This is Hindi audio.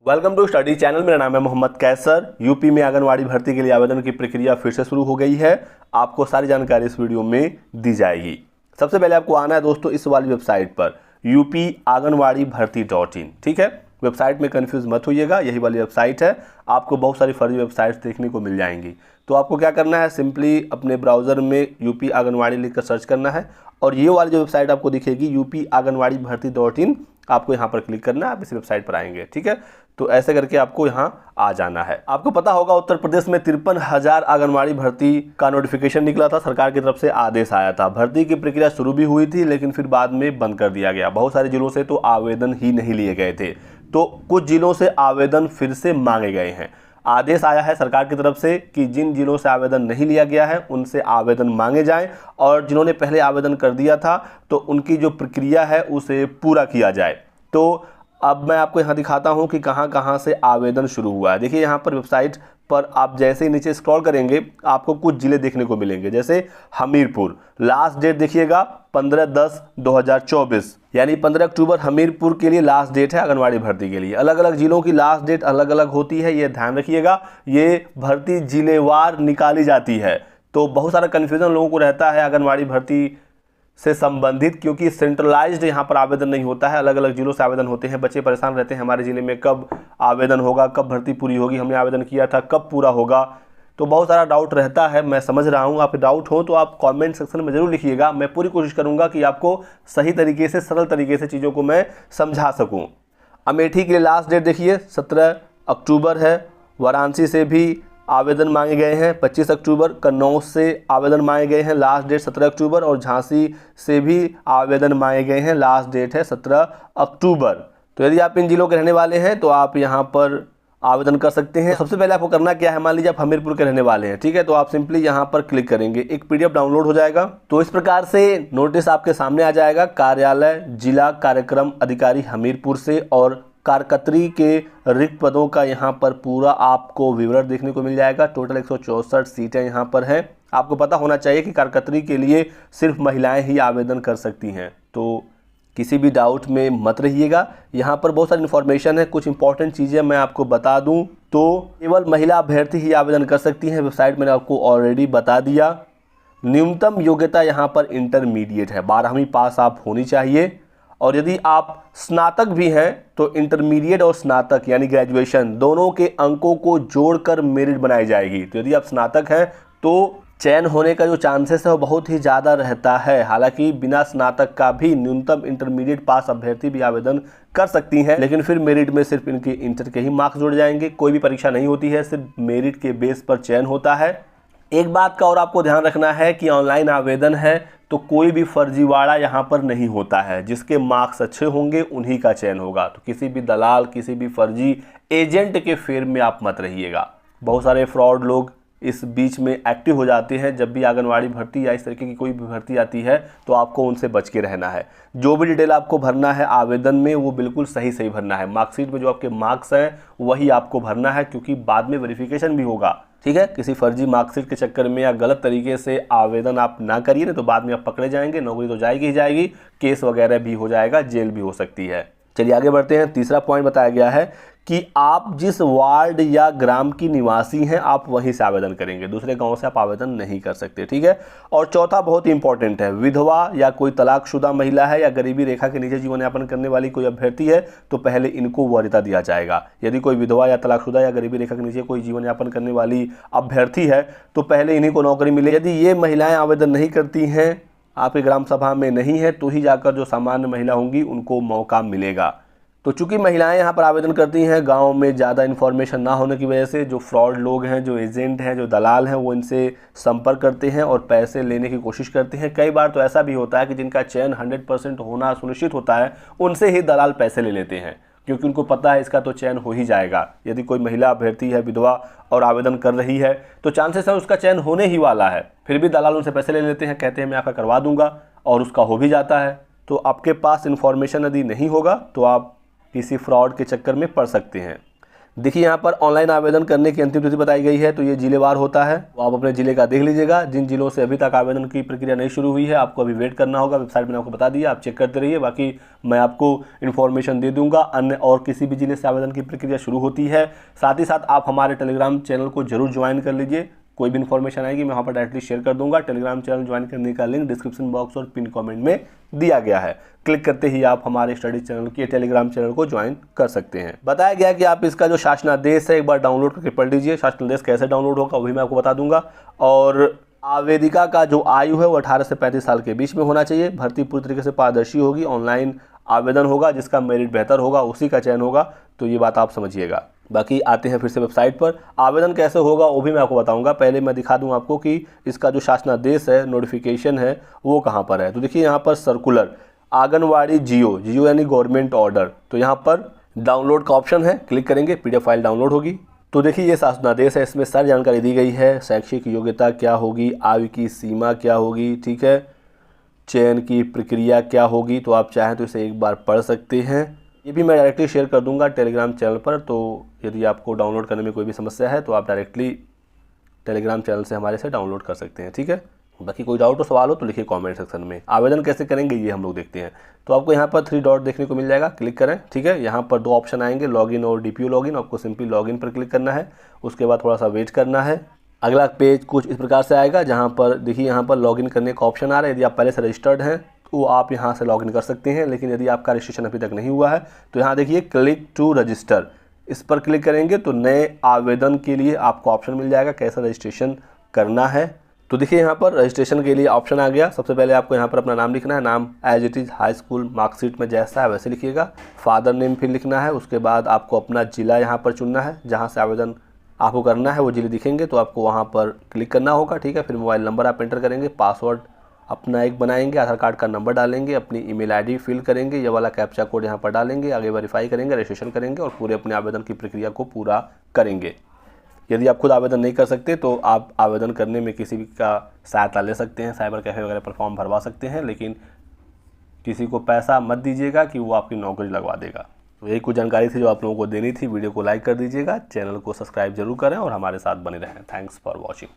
Welcome to study channel. मेरा नाम है मोहम्मद कैसर। यूपी में आंगनवाड़ी भर्ती के लिए आवेदन की प्रक्रिया फिर से शुरू हो गई है। आपको सारी जानकारी इस वीडियो में दी जाएगी। सबसे पहले आपको आना है दोस्तों इस वाली वेबसाइट पर upanganwadiBharti.in। ठीक है, वेबसाइट में कंफ्यूज मत होइएगा, यही वाली वेबसाइट है। आपको बहुत सारी फर्जी वेबसाइट्स देखने को मिल जाएंगी। तो आपको क्या करना है, सिंपली अपने ब्राउज़र में यूपी आंगनवाड़ी लिख कर सर्च करना है और ये वाली जो वेबसाइट आपको दिखेगी upanganwadiBharti.in, आपको यहाँ पर क्लिक करना है। आप इस वेबसाइट पर आएंगे। ठीक है, तो ऐसे करके आपको यहाँ आ जाना है। आपको पता होगा उत्तर प्रदेश में 53,000 आंगनवाड़ी भर्ती का नोटिफिकेशन निकला था, सरकार की तरफ से आदेश आया था। भर्ती की प्रक्रिया शुरू भी हुई थी लेकिन फिर बाद में बंद कर दिया गया। बहुत सारे जिलों से तो आवेदन ही नहीं लिए गए थे, तो कुछ जिलों से आवेदन फिर से मांगे गए हैं। आदेश आया है सरकार की तरफ से कि जिन जिलों से आवेदन नहीं लिया गया है उनसे आवेदन मांगे जाएं और जिन्होंने पहले आवेदन कर दिया था तो उनकी जो प्रक्रिया है उसे पूरा किया जाए। तो अब मैं आपको यहाँ दिखाता हूँ कि कहाँ कहाँ से आवेदन शुरू हुआ है। देखिए यहाँ पर वेबसाइट पर आप जैसे ही नीचे स्क्रॉल करेंगे आपको कुछ जिले देखने को मिलेंगे, जैसे हमीरपुर। लास्ट डेट देखिएगा 15/10/2024, यानी 15 अक्टूबर हमीरपुर के लिए लास्ट डेट है आंगनवाड़ी भर्ती के लिए। अलग अलग जिलों की लास्ट डेट अलग अलग होती है, ये ध्यान रखिएगा। ये भर्ती जिलेवार निकाली जाती है, तो बहुत सारा कन्फ्यूजन लोगों को रहता है आंगनवाड़ी भर्ती से संबंधित, क्योंकि सेंट्रलाइज्ड यहाँ पर आवेदन नहीं होता है, अलग अलग जिलों से आवेदन होते हैं। बच्चे परेशान रहते हैं हमारे ज़िले में कब आवेदन होगा, कब भर्ती पूरी होगी, हमने आवेदन किया था कब पूरा होगा। तो बहुत सारा डाउट रहता है, मैं समझ रहा हूँ। आप डाउट हो तो आप कमेंट सेक्शन में ज़रूर लिखिएगा। मैं पूरी कोशिश करूँगा कि आपको सही तरीके से, सरल तरीके से चीज़ों को मैं समझा सकूँ। अमेठी के लिए लास्ट डेट देखिए 17 अक्टूबर है। वाराणसी से भी आवेदन मांगे गए हैं 25 अक्टूबर। कन्नौज से आवेदन मांगे गए हैं, लास्ट डेट 17 अक्टूबर। और झांसी से भी आवेदन मांगे गए हैं, लास्ट डेट है 17 अक्टूबर। तो यदि आप इन जिलों के रहने वाले हैं तो आप यहाँ पर आवेदन कर सकते हैं। सबसे पहले आपको करना क्या है, मान लीजिए आप हमीरपुर के रहने वाले हैं, ठीक है, तो आप सिंपली यहाँ पर क्लिक करेंगे, एक PDF डाउनलोड हो जाएगा। तो इस प्रकार से नोटिस आपके सामने आ जाएगा, कार्यालय जिला कार्यक्रम अधिकारी हमीरपुर से और कारकतरी के रिक्त पदों का यहाँ पर पूरा आपको विवरण देखने को मिल जाएगा। टोटल 164 सीटें यहाँ पर हैं। आपको पता होना चाहिए कि कारकतरी के लिए सिर्फ महिलाएं ही आवेदन कर सकती हैं, तो किसी भी डाउट में मत रहिएगा। यहाँ पर बहुत सारी इन्फॉर्मेशन है, कुछ इंपॉर्टेंट चीज़ें मैं आपको बता दूँ तो केवल महिला अभ्यर्थी ही आवेदन कर सकती हैं। वेबसाइट मैंने आपको ऑलरेडी बता दिया। न्यूनतम योग्यता यहाँ पर इंटरमीडिएट है, 12वीं पास आप होनी चाहिए। और यदि आप स्नातक भी हैं तो इंटरमीडिएट और स्नातक यानी ग्रेजुएशन दोनों के अंकों को जोड़कर मेरिट बनाई जाएगी। तो यदि आप स्नातक हैं तो चयन होने का जो चांसेस है वो बहुत ही ज़्यादा रहता है। हालांकि बिना स्नातक का भी न्यूनतम इंटरमीडिएट पास अभ्यर्थी भी आवेदन कर सकती हैं, लेकिन फिर मेरिट में सिर्फ इनके इंटर के ही मार्क्स जोड़े जाएंगे। कोई भी परीक्षा नहीं होती है, सिर्फ मेरिट के बेस पर चयन होता है। एक बात का और आपको ध्यान रखना है कि ऑनलाइन आवेदन है तो कोई भी फर्जीवाड़ा यहाँ पर नहीं होता है। जिसके मार्क्स अच्छे होंगे उन्हीं का चयन होगा। तो किसी भी दलाल, किसी भी फर्जी एजेंट के फेर में आप मत रहिएगा। बहुत सारे फ्रॉड लोग इस बीच में एक्टिव हो जाते हैं। जब भी आंगनवाड़ी भर्ती या इस तरीके की कोई भी भर्ती आती है तो आपको उनसे बच के रहना है। जो भी डिटेल आपको भरना है आवेदन में वो बिल्कुल सही भरना है। मार्कशीट में जो आपके मार्क्स हैं वही आपको भरना है, क्योंकि बाद में वेरिफिकेशन भी होगा। ठीक है, किसी फर्जी मार्कशीट के चक्कर में या गलत तरीके से आवेदन आप ना करिए, नहीं तो बाद में आप पकड़े जाएंगे, नौकरी तो जाएगी ही जाएगी, केस वगैरह भी हो जाएगा, जेल भी हो सकती है। चलिए आगे बढ़ते हैं। तीसरा पॉइंट बताया गया है कि आप जिस वार्ड या ग्राम की निवासी हैं आप वहीं से आवेदन करेंगे, दूसरे गांव से आप आवेदन नहीं कर सकते। ठीक है, और चौथा बहुत ही इंपॉर्टेंट है, विधवा या कोई तलाकशुदा महिला है या गरीबी रेखा के नीचे जीवन यापन करने वाली कोई अभ्यर्थी है तो पहले इनको वरीयता दिया जाएगा। यदि कोई विधवा या तलाकशुदा या गरीबी रेखा के नीचे कोई जीवन यापन करने वाली अभ्यर्थी है तो पहले इन्हीं को नौकरी मिले। यदि ये महिलाएं आवेदन नहीं करती हैं, आपके ग्राम सभा में नहीं है, तो ही जाकर जो सामान्य महिला होंगी उनको मौका मिलेगा। तो चूंकि महिलाएं यहाँ पर आवेदन करती हैं, गांव में ज़्यादा इन्फॉर्मेशन ना होने की वजह से जो फ्रॉड लोग हैं, जो एजेंट हैं, जो दलाल हैं, वो इनसे संपर्क करते हैं और पैसे लेने की कोशिश करते हैं। कई बार तो ऐसा भी होता है कि जिनका चयन 100% होना सुनिश्चित होता है उनसे ही दलाल पैसे ले लेते हैं, क्योंकि उनको पता है इसका तो चयन हो ही जाएगा। यदि कोई महिला अभ्यर्थी है, विधवा और आवेदन कर रही है तो चांसेस है उसका चयन होने ही वाला है, फिर भी दलाल उनसे पैसे ले लेते हैं, कहते हैं मैं आपका करवा दूंगा, और उसका हो भी जाता है। तो आपके पास इन्फॉर्मेशन यदि नहीं होगा तो आप किसी फ्रॉड के चक्कर में पड़ सकते हैं। देखिए यहाँ पर ऑनलाइन आवेदन करने की अंतिम तिथि बताई गई है, तो ये जिलेवार होता है। तो आप अपने जिले का देख लीजिएगा। जिन जिलों से अभी तक आवेदन की प्रक्रिया नहीं शुरू हुई है, आपको अभी वेट करना होगा। वेबसाइट मैंने आपको बता दिया, आप चेक करते रहिए। बाकी मैं आपको इन्फॉर्मेशन दे दूंगा अन्य और किसी भी जिले से आवेदन की प्रक्रिया शुरू होती है। साथ ही साथ आप हमारे टेलीग्राम चैनल को जरूर ज्वाइन कर लीजिए। कोई भी इन्फॉर्मेशन आएगी मैं वहाँ पर डायरेक्टली शेयर कर दूंगा। टेलीग्राम चैनल ज्वाइन करने का लिंक डिस्क्रिप्शन बॉक्स और पिन कमेंट में दिया गया है। क्लिक करते ही आप हमारे स्टडी चैनल के टेलीग्राम चैनल को ज्वाइन कर सकते हैं। बताया गया कि आप इसका जो शासनादेश है एक बार डाउनलोड करके पढ़ लीजिए। शासनादेश कैसे डाउनलोड होगा वो भी मैं आपको बता दूंगा। और आवेदिका का जो आयु है वो 18 से 35 साल के बीच में होना चाहिए। भर्ती पूरी तरीके से पारदर्शी होगी। ऑनलाइन आवेदन होगा, जिसका मेरिट बेहतर होगा उसी का चयन होगा। तो ये बात आप समझिएगा। बाकी आते हैं फिर से वेबसाइट पर। आवेदन कैसे होगा वो भी मैं आपको बताऊंगा। पहले मैं दिखा दूं आपको कि इसका जो शासनादेश है, नोटिफिकेशन है, वो कहाँ पर है। तो देखिए यहाँ पर सर्कुलर आंगनवाड़ी जियो यानी गवर्नमेंट ऑर्डर, तो यहाँ पर डाउनलोड का ऑप्शन है। क्लिक करेंगे, PDF फाइल डाउनलोड होगी। तो देखिए ये शासनादेश है, इसमें सारी जानकारी दी गई है। शैक्षिक योग्यता क्या होगी, आयु की सीमा क्या होगी, ठीक है, चयन की प्रक्रिया क्या होगी। तो आप चाहें तो इसे एक बार पढ़ सकते हैं। ये भी मैं डायरेक्टली शेयर कर दूंगा टेलीग्राम चैनल पर। तो यदि आपको डाउनलोड करने में कोई भी समस्या है तो आप डायरेक्टली टेलीग्राम चैनल से हमारे से डाउनलोड कर सकते हैं, ठीक है। बाकी कोई डाउट हो, सवाल हो तो लिखिए कमेंट सेक्शन में। आवेदन कैसे करेंगे ये हम लोग देखते हैं। तो आपको यहाँ पर 3 डॉट देखने को मिल जाएगा, क्लिक करें, ठीक है। यहाँ पर 2 ऑप्शन आएंगे, लॉगिन और DPO लॉगिन। आपको सिंपली लॉगिन पर क्लिक करना है, उसके बाद थोड़ा सा वेट करना है। अगला पेज कुछ इस प्रकार से आएगा, जहाँ पर देखिए यहाँ पर लॉगिन करने का ऑप्शन आ रहा है। यदि आप पहले से रजिस्टर्ड हैं तो आप यहाँ से लॉगिन कर सकते हैं, लेकिन यदि आपका रजिस्ट्रेशन अभी तक नहीं हुआ है तो यहाँ देखिए क्लिक टू रजिस्टर, इस पर क्लिक करेंगे तो नए आवेदन के लिए आपको ऑप्शन मिल जाएगा कैसे रजिस्ट्रेशन करना है। तो देखिए यहाँ पर रजिस्ट्रेशन के लिए ऑप्शन आ गया। सबसे पहले आपको यहाँ पर अपना नाम लिखना है। नाम as it is high school marksheet में जैसा है वैसे लिखिएगा। फादर नेम फिर लिखना है। उसके बाद आपको अपना ज़िला यहाँ पर चुनना है, जहाँ से आवेदन आपको करना है वो जिले दिखेंगे तो आपको वहाँ पर क्लिक करना होगा, ठीक है। फिर मोबाइल नंबर आप एंटर करेंगे, पासवर्ड अपना एक बनाएंगे, आधार कार्ड का नंबर डालेंगे, अपनी ईमेल आईडी फिल करेंगे, ये वाला कैप्चा कोड यहाँ पर डालेंगे, आगे वेरीफाई करेंगे, रजिस्ट्रेशन करेंगे और पूरे अपने आवेदन की प्रक्रिया को पूरा करेंगे। यदि आप खुद आवेदन नहीं कर सकते तो आप आवेदन करने में किसी भी का सहायता ले सकते हैं, साइबर कैफ़े वगैरह पर फॉर्म भरवा सकते हैं, लेकिन किसी को पैसा मत दीजिएगा कि वो आपकी नौकरी लगवा देगा। तो यही कुछ जानकारी थी जो आप लोगों को देनी थी। वीडियो को लाइक कर दीजिएगा, चैनल को सब्सक्राइब जरूर करें और हमारे साथ बने रहें। Thanks for watching.